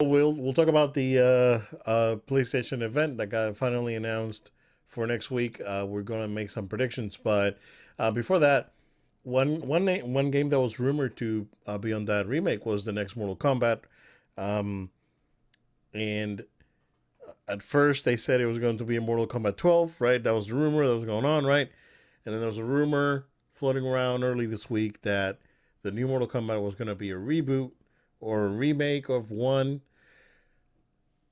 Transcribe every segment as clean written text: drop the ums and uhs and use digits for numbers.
We'll talk about the PlayStation event that got finally announced for next week. We're gonna make some predictions, but before that, one game that was rumored to be on that remake was the next Mortal Kombat, um, and at first they said it was going to be a Mortal Kombat 12, right? That was the rumor that was going on, right? And then there was a rumor floating around early this week that the new Mortal Kombat was going to be a reboot or a remake of one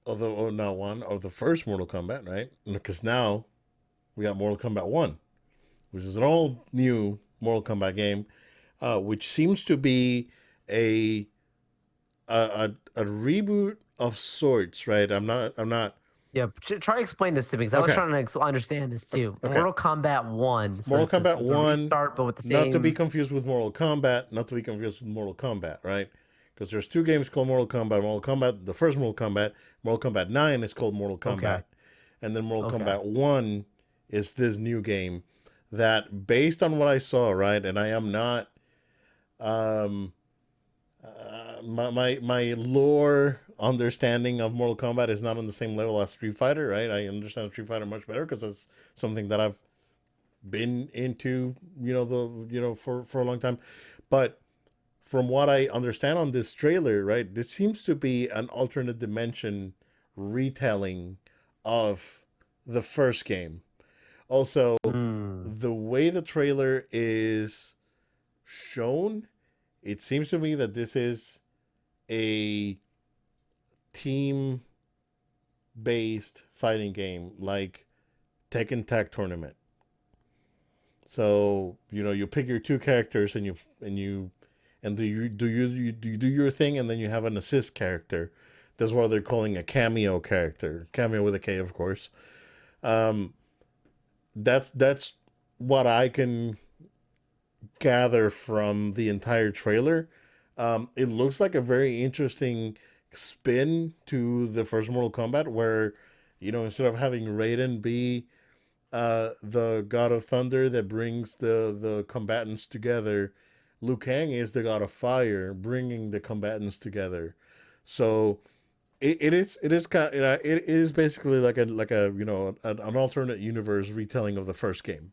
of the or not one of the first Mortal Kombat, right? Because now we got Mortal Kombat One, which is an all new Mortal Kombat game, which seems to be a a reboot of sorts, right? I'm not Yeah, try to explain this to me because I was okay. trying to understand this too. Okay, Mortal Kombat 1, so Mortal it's Kombat a One, restart, but with the not to be same. confused with Mortal Kombat, not to be confused with Mortal Kombat, right? Because there's two games called Mortal Kombat. Mortal Kombat, the first Mortal Kombat 9 is called Mortal Okay, Kombat, and then Mortal okay. Kombat 1 is this new game that, based on what I saw, right, and I am not, um, my lore understanding of Mortal Kombat is not on the same level as Street Fighter, right? I understand Street Fighter much better because it's something that I've been into, for a long time. But from what I understand on this trailer, right, this seems to be an alternate dimension retelling of the first game. Also, Hmm. the way the trailer is shown, it seems to me that this is a team based fighting game like Tekken Tag Tournament. So you pick your two characters and you do your thing, and then you have an assist character. That's what they're calling a cameo character, cameo with a K, of course. Um, that's what I can gather from the entire trailer. It looks like a very interesting spin to the first Mortal Kombat, where instead of having Raiden be the god of thunder that brings the combatants together, Liu Kang is the god of fire, bringing the combatants together. So it is kind it is basically like a an alternate universe retelling of the first game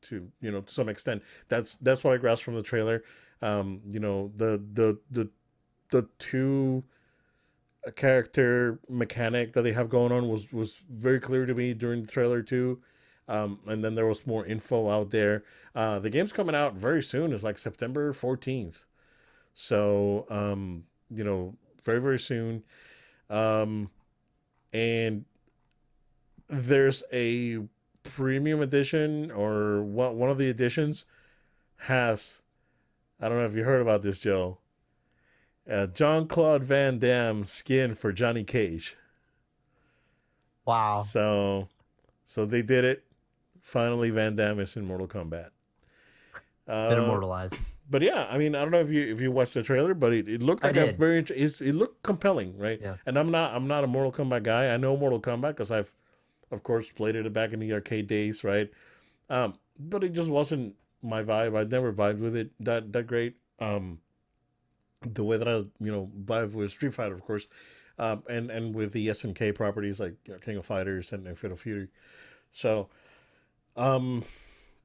to some extent. That's what I grasped from the trailer. The two character mechanic that they have going on was very clear to me during the trailer too. And then there was more info out there. The game's coming out very soon. It's like September 14th. So, very, very soon. Um, and there's a premium edition, or one of the editions has, I don't know if you heard about this, Joe. John Claude Van Damme skin for Johnny Cage. Wow. So, so they did it. Finally, Van Damme is in Mortal Kombat. Been Uh, immortalized. but yeah, I mean, I don't know if you watched the trailer, but it looked I like a did. very it looked compelling, right? Yeah. And I'm not a Mortal Kombat guy. I know Mortal Kombat because I've of course played it back in the arcade days, right? But it just wasn't my vibe. I never vibed with it that great. The way that I vibe with Street Fighter, of course, and with the SNK properties like King of Fighters and Fatal Fury. So um,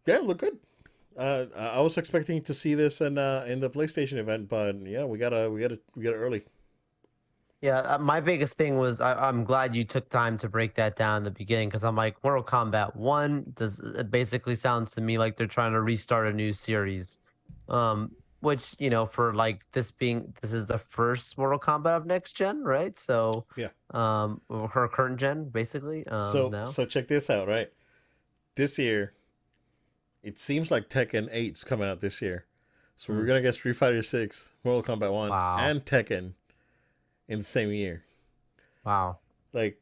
yeah, look good. I was expecting to see this in the PlayStation event, but yeah, we got it early. Yeah, my biggest thing was I'm glad you took time to break that down in the beginning because I'm like Mortal Kombat 1 does it basically sounds to me like they're trying to restart a new series. Which, for like this is the first Mortal Kombat of next gen, right? So Yeah. or her current gen basically now. So check this out, right? This year, it seems like Tekken 8's coming out this year. So we're Mm, gonna get Street Fighter 6, Mortal Kombat 1, wow. and Tekken in the same year. Wow. Like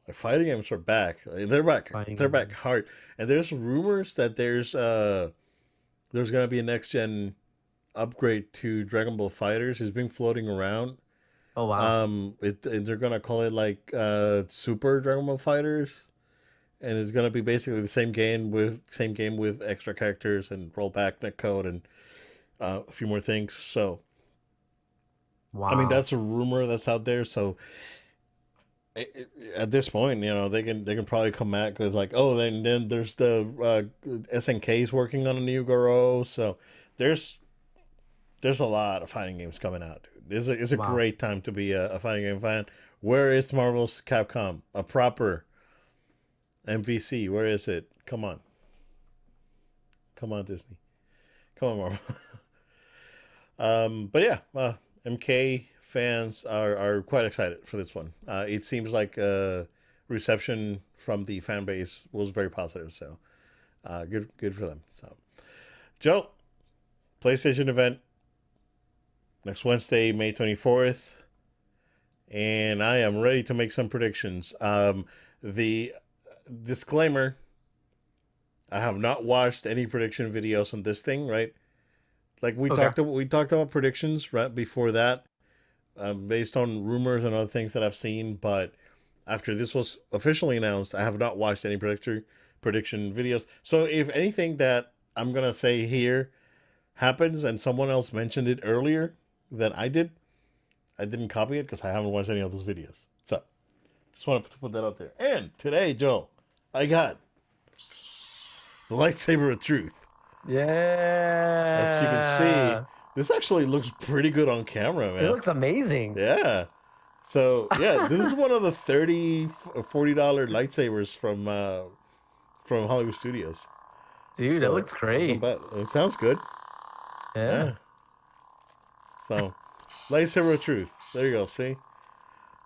the fighting games are back. They're back. Fighting They're back game. hard. And there's rumors that there's gonna be a next gen upgrade to Dragon Ball Fighters. It's been floating around. Oh wow. They're gonna call it like Super Dragon Ball Fighters, and it's gonna be basically the same game with extra characters and rollback netcode and a few more things. So I mean, Wow. that's a rumor that's out there. So at this point, they can probably come back with like, oh, then there's the SNK's working on a new Goro. So there's there's a lot of fighting games coming out, dude. It's a Wow. great time to be a fighting game fan. Where is Marvel's Capcom? A proper MVC. Where is it? Come on, Disney. Come on, Marvel. But yeah, MK fans are quite excited for this one. It seems like reception from the fan base was very positive. So good for them. So Joe, PlayStation event next Wednesday, May 24th, and I am ready to make some predictions. The disclaimer: I have not watched any prediction videos on this thing. Right, like Okay. we talked about predictions right before that, based on rumors and other things that I've seen. But after this was officially announced, I have not watched any prediction videos. So if anything that I'm gonna say here happens and someone else mentioned it earlier than I did, I didn't copy it because I haven't watched any of those videos. So just wanted to put that out there. And today, Joel, I got the lightsaber of truth. As you can see, Yeah. this actually looks pretty good on camera, It man. looks amazing. Yeah. So yeah, this is one of the $30 $40 lightsabers from Hollywood Studios. Dude, it So looks it's not great. bad. It sounds good. Yeah. Yeah. So lightsaber of truth. There you go. See,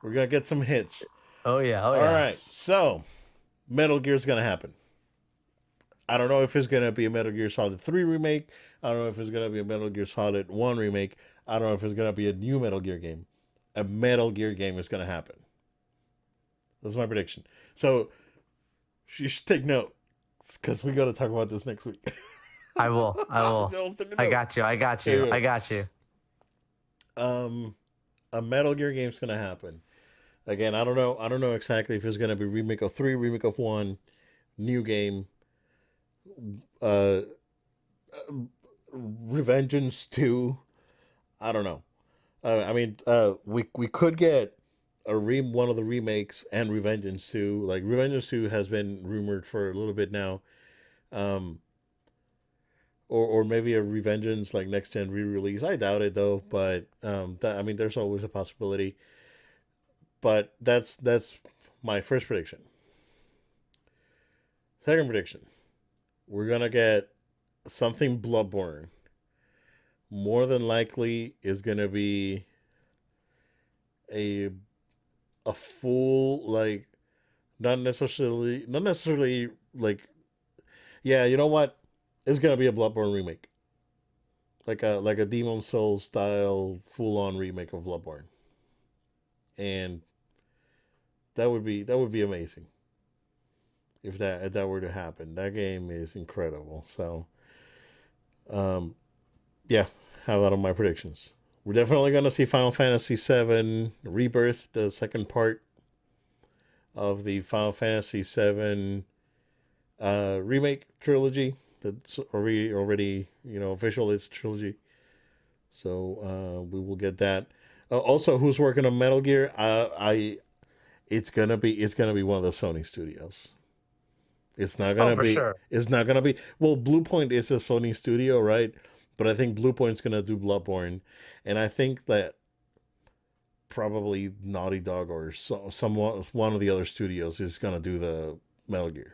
we're gonna get some hits. Oh yeah. Oh All yeah. right. So Metal Gear's gonna happen. I don't know if it's gonna be a Metal Gear Solid 3 remake. I don't know if it's gonna be a Metal Gear Solid 1 remake. I don't know if it's gonna be a new Metal Gear game. A Metal Gear game is gonna happen. That's my prediction. So you should take note because we got to talk about this next week. I will. I will. Joel's taking I note. got you. I got There you. you I got you. go. A Metal Gear game's gonna happen. Again, I don't know. I don't know exactly if it's gonna be remake of 3, remake of 1, new game, uh, Revengeance 2. I don't know. I mean, we could get one of the remakes and Revengeance 2. Like Revengeance 2 has been rumored for a little bit now. Um, or maybe a Revengeance like next gen re-release. I doubt it though, but I mean, there's always a possibility. But that's my first prediction. Second prediction: we're gonna get something Bloodborne. More than likely, is gonna be a a full like not necessarily like yeah. You know what? It's gonna be a Bloodborne remake, like a Demon Souls style full on remake of Bloodborne, and that would be amazing if that were to happen. That game is incredible. So um, yeah, have that on my predictions. We're definitely gonna see Final Fantasy VII Rebirth, the second part of the Final Fantasy VII remake trilogy. That's already official. It's trilogy, so we will get that. Also, who's working on Metal Gear? I it's gonna be one of the Sony studios. Oh, for sure. It's not gonna be. Well, Bluepoint is a Sony studio, right? But I think Bluepoint's gonna do Bloodborne, and I think that probably Naughty Dog or someone one of the other studios is gonna do the Metal Gear.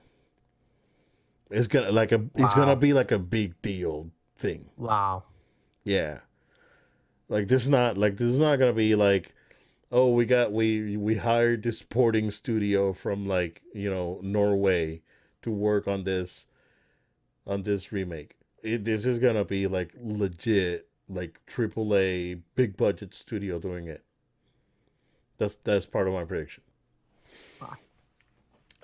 It's gonna Wow. be like a big deal thing. Wow. Yeah, this is not gonna be like, oh, we hired this porting studio from like Norway to work on this remake. This is gonna be like legit, like AAA big budget studio doing it. That's part of my prediction. Wow.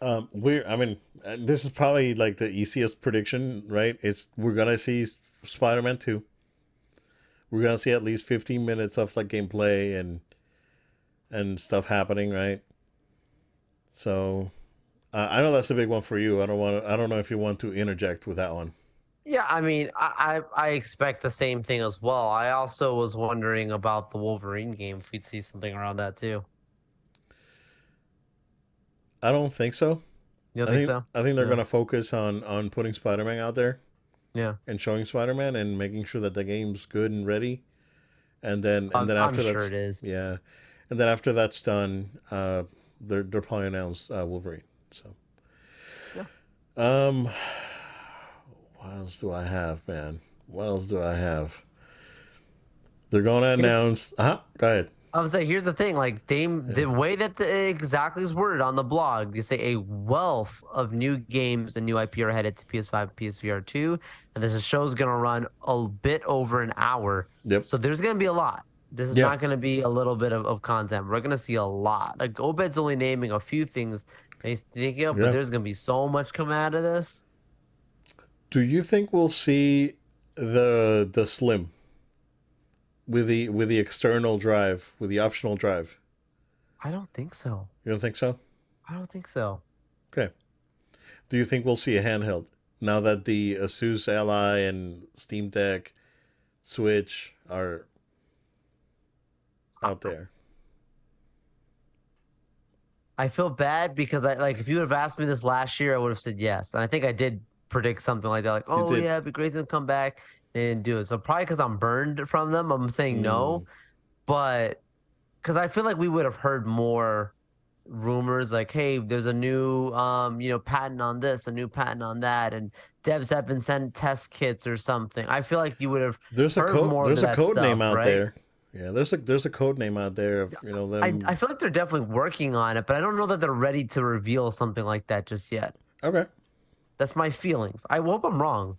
I mean, this is probably like the easiest prediction, right? We're gonna see Spider-Man 2. We're gonna see at least 15 minutes of like gameplay and stuff happening, right? So I know that's a big one for you. I don't know if you want to interject with that one. Yeah, I mean, I expect the same thing as well. I also was wondering about the Wolverine game if we'd see something around that too. I don't think so. You don't think so? I think they're Yeah. gonna focus on putting Spider-Man out there Yeah. and showing Spider-Man and making sure that the game's good and ready. And then I'm after sure that's it is. yeah, and then after that's done, they're probably announce Wolverine. So Yeah. um, what else do I have, man? What else do I have? They're gonna Here's announce. Go ahead. I was like, here's the thing, like Yeah. the way that the exactly is worded on the blog, they say a wealth of new games and new IP are headed to PS5, PSVR 2, and this show's gonna run a bit over an hour. Yep. So there's gonna be a lot. This is Yeah. not gonna be a little bit of content. We're gonna see a lot. Like Obed's only naming a few things that he's thinking of, but Yeah. there's gonna be so much coming out of this. Do you think we'll see the Slim with the external drive with the optional drive? I don't think so. You don't think so? I don't think so. Okay. Do you think we'll see a handheld now that the Asus Ally and Steam Deck Switch are out there? I feel bad because I like if you would have asked me this last year, I would have said yes. And I think I did predict something like that, like, You oh did. yeah, it'd be great to come back. They didn't do it. So probably because I'm burned from them, I'm saying Mm, no. But because I feel like we would have heard more rumors like, hey, there's a new patent on this, a new patent on that, and devs have been sent test kits or something. I feel like you would have heard more of there's a that code name stuff, out right? there. Yeah, there's a code name out there of I them. feel like they're definitely working on it, but I don't know that they're ready to reveal something like that just yet. Okay, That's my feelings. I hope I'm wrong.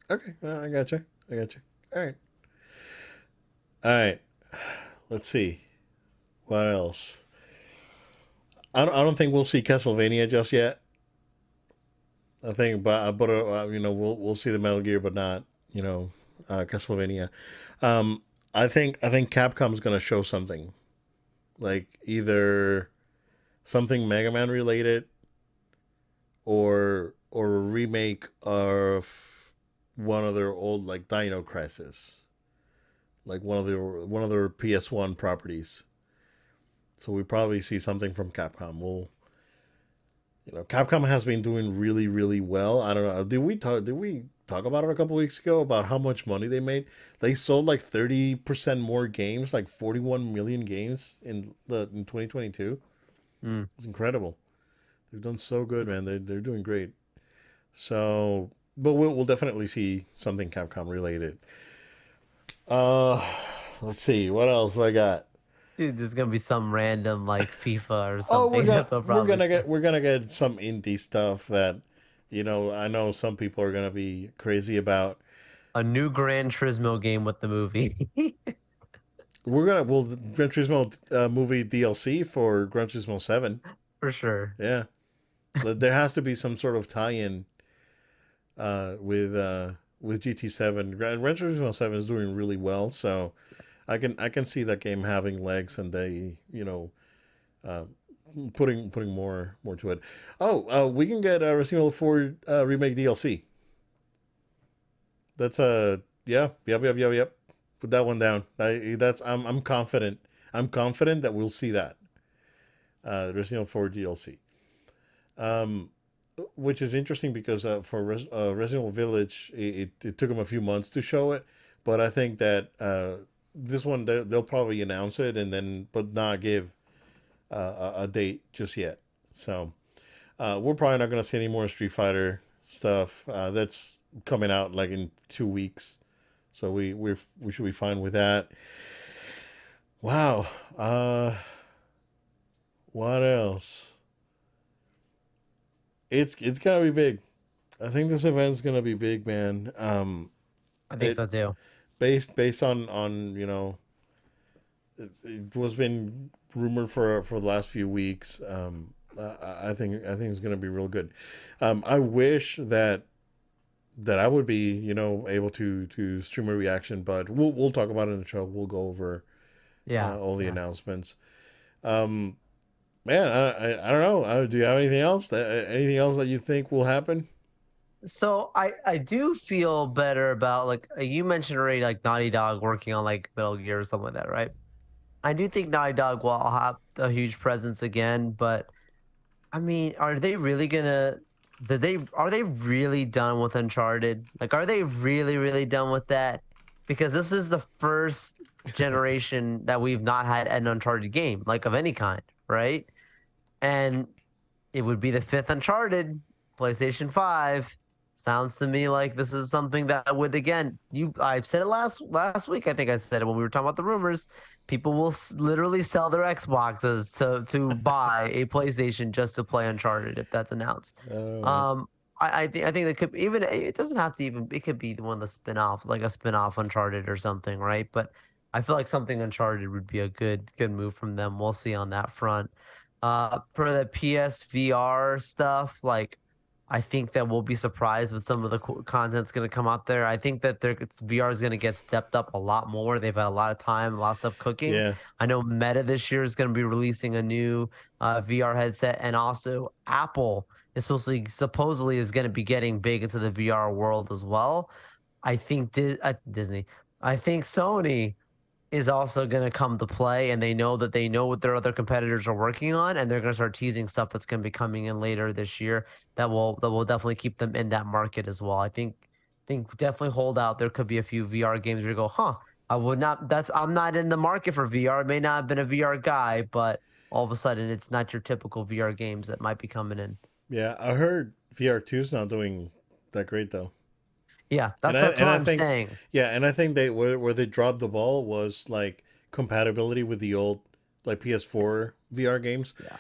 okay, I got you. I got you. All right, all right. Let's see what else. I don't think we'll see Castlevania just yet. I think, we'll see the Metal Gear, but not Castlevania. Um, I think Capcom's gonna show something like either something Mega Man related or a remake of one of their old like Dino Crisis, like one of their PS1 properties. So we probably see something from Capcom. Capcom has been doing really well. I don't know. Did we talk about it a couple weeks ago about how much money they made? They sold like 30% more games, like 41 million games in 2022. Mm. It's incredible. They've done so good, man. They're doing great. So, but we'll definitely see something Capcom related. Uh, let's see what else I got. Dude, there's gonna be some random like FIFA or something that they'll probably We're gonna get some indie stuff that, I know some people are gonna be crazy about. a new Gran Turismo game with the movie. Gran Turismo movie DLC for Gran Turismo 7. For sure. Yeah, there has to be some sort of tie-in with GT7. Gran Turismo 7 is doing really well, so I can see that game having legs, and they uh, putting more to it. Oh, we can get Resident Evil 4 remake DLC. That's a yeah, yep. Put that one down. I'm confident. I'm confident that we'll see that Resident Evil 4 DLC. Um, which is interesting because for Resident Evil Village, it took them a few months to show it, but I think that this one they'll probably announce it and then but not give a date just yet. So we're probably not going to see any more Street Fighter stuff. That's coming out like in 2 weeks, so we should be fine with that. Wow. What else? It's gonna be big. I think this event's gonna be big, man. I think It so too. based on it was been rumored for the last few weeks. I think it's gonna be real good. I wish that I would be able to stream a reaction, but we'll talk about it in the show. We'll go over Yeah. all the Yeah. announcements. Um, Man, I don't know. Do you have anything else? Anything else that you think will happen? So I do feel better about like you mentioned already like Naughty Dog working on like Metal Gear or something like that, right? I do think Naughty Dog will have a huge presence again, but I mean, are they really gonna? Did they are they really done with Uncharted? Like, are they really done with that? Because this is the first generation that we've not had an Uncharted game, like of any kind, right? And it would be the fifth Uncharted, PlayStation 5. Sounds to me like this is something that would again, I've said it last week. I think I said it when we were talking about the rumors. People will literally sell their Xboxes to buy a PlayStation just to play Uncharted if that's announced. I don't know, man. Um, I think that could even it doesn't have to even it could be one of the spin-offs, like a spin-off Uncharted or something, right? But I feel like something Uncharted would be a good move from them. We'll see on that front. For the PSVR stuff, like I think that we'll be surprised with some of the content's going to come out there. I think that their VR is going to get stepped up a lot more. They've had a lot of time, a lot of stuff cooking. Yeah, I know Meta this year is going to be releasing a new VR headset, and also Apple is supposedly is going to be getting big into the VR world as well. I think Disney. I think Sony is also going to come to play, and they know what their other competitors are working on, and they're going to start teasing stuff that's going to be coming in later this year that will definitely keep them in that market as well. I think definitely hold out. There could be a few VR games where you go, huh? I would not. That's I'm not in the market for VR. I may not have been a VR guy, but all of a sudden it's not your typical VR games that might be coming in. yeah. I heard VR 2 is not doing that great though, Yeah, and that's I that's and what I I'm think, saying. yeah, and I think they where they dropped the ball was like compatibility with the old like PS4 VR games. Yeah.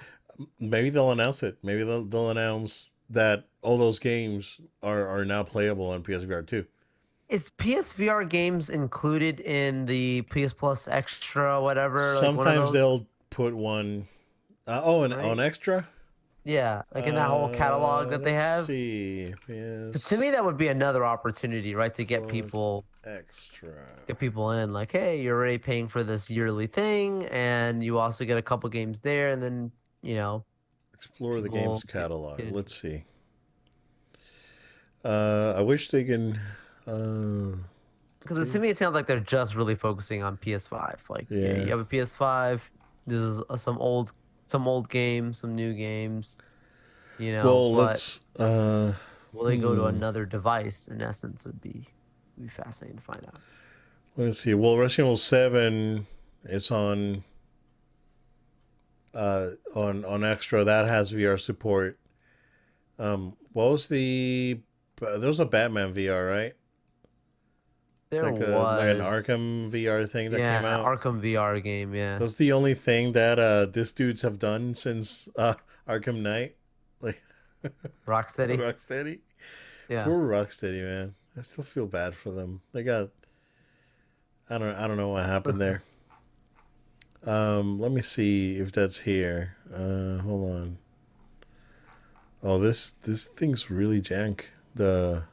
Maybe they'll announce it. Maybe they'll announce that all those games are now playable on PSVR 2. Is PSVR games included in the PS Plus Extra, whatever, like one of Sometimes those, they'll put one. Oh, and on right? extra. Yeah, like in that whole catalog that they Let's have. see. 'Cause to me, PS that would be another opportunity, right, to Plus extra. get people in. Like, hey, you're already paying for this yearly thing, and you also get a couple games there, and then you know Explore the game's people catalog. get into Let's see. I wish they can. Uh, because to they, me it sounds like they're just really focusing on PS5. Like, yeah, yeah. you have a PS5. This is some old games, some new games, Well, but let's. will they go to Hmm. another device in essence would be fascinating to find out. Let's see. Well, Resident Evil 7 is on extra. That has VR support. What was the? There was a Batman VR, right? There Like an was, Arkham VR thing that came yeah, out. Arkham VR game, yeah. That's the only thing that this dudes have done since Arkham Knight. Like Rocksteady. Rocksteady. Yeah. Poor Rocksteady, man. I still feel bad for them. They got I don't know what happened there. Let me see if that's here. Hold on. Oh, this thing's really jank. The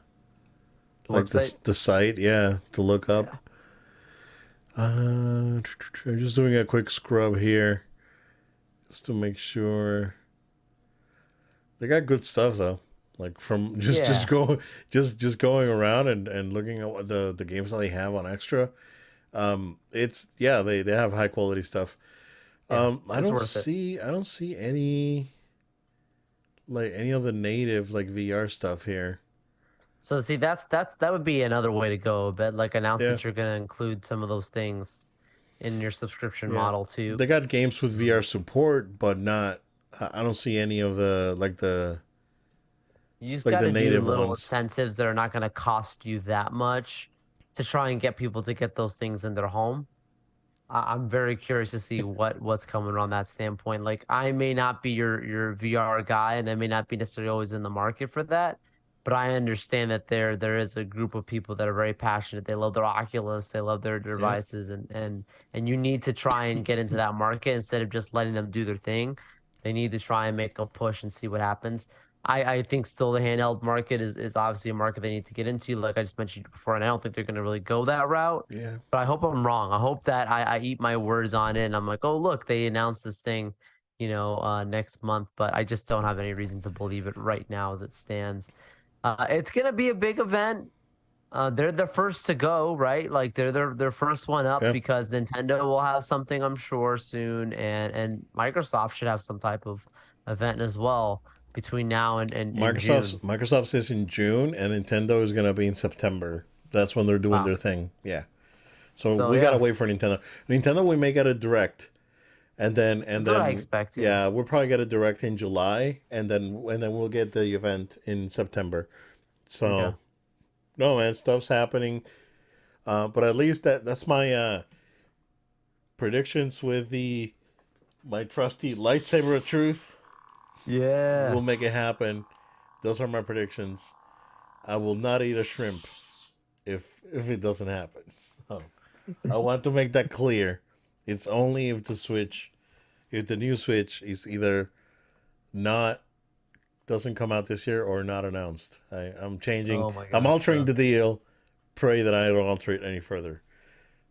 The like website. the site, yeah, to look up. Yeah. I'm just doing a quick scrub here just to make sure they got good stuff though. Like from just Yeah. go just going around and looking at what the games that they have on extra. It's yeah, they have high quality stuff. Yeah. I It's don't worth it. see any like any of the native like VR stuff here. So see, that would be another way to go, but like announce Yeah, that you're gonna include some of those things in your subscription yeah. model too. They got games with VR Um, support, but not. I don't see any of the you just like got the to do native little ones. incentives that are not going to cost you that much to try and get people to get those things in their home. I'm very curious to see what's coming on that standpoint. Like I may not be your VR guy, and I may not be necessarily always in the market for that, but I understand that there is a group of people that are very passionate. They love their Oculus, they love their Yeah, devices, and you need to try and get into that market instead of just letting them do their thing. They need to try and make a push and see what happens. I think still the handheld market is obviously a market they need to get into, like I just mentioned before, and I don't think they're going to really go that route, yeah, but I hope I'm wrong. I hope that I eat my words on it and I'm like, oh, look, they announced this thing, next month, but I just don't have any reason to believe it right now as it stands. It's gonna be a big event. They're the first to go, right? Like they're first one up Yeah. because Nintendo will have something, I'm sure, soon, and Microsoft should have some type of event as well between now and June. Microsoft says in June, and Nintendo is gonna be in September. That's when they're doing Wow. their thing. Yeah. So So we gotta yeah, wait for Nintendo. Nintendo, we may get a direct, and that's what I then expect. Yeah. yeah, we'll probably get a direct in July, and then we'll get the event in September. Okay. So no, man, stuff's happening. But at least that's my predictions with the my trusty lightsaber of truth. We'll Yeah. make it happen. Those are my predictions. I will not eat a shrimp if it doesn't happen. So I want to make that clear. It's only if the new Switch is either not doesn't come out this year or not announced. I'm changing. Oh my I'm gosh, altering bro. the deal. Pray that I don't alter it any further.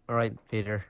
All right, Peter.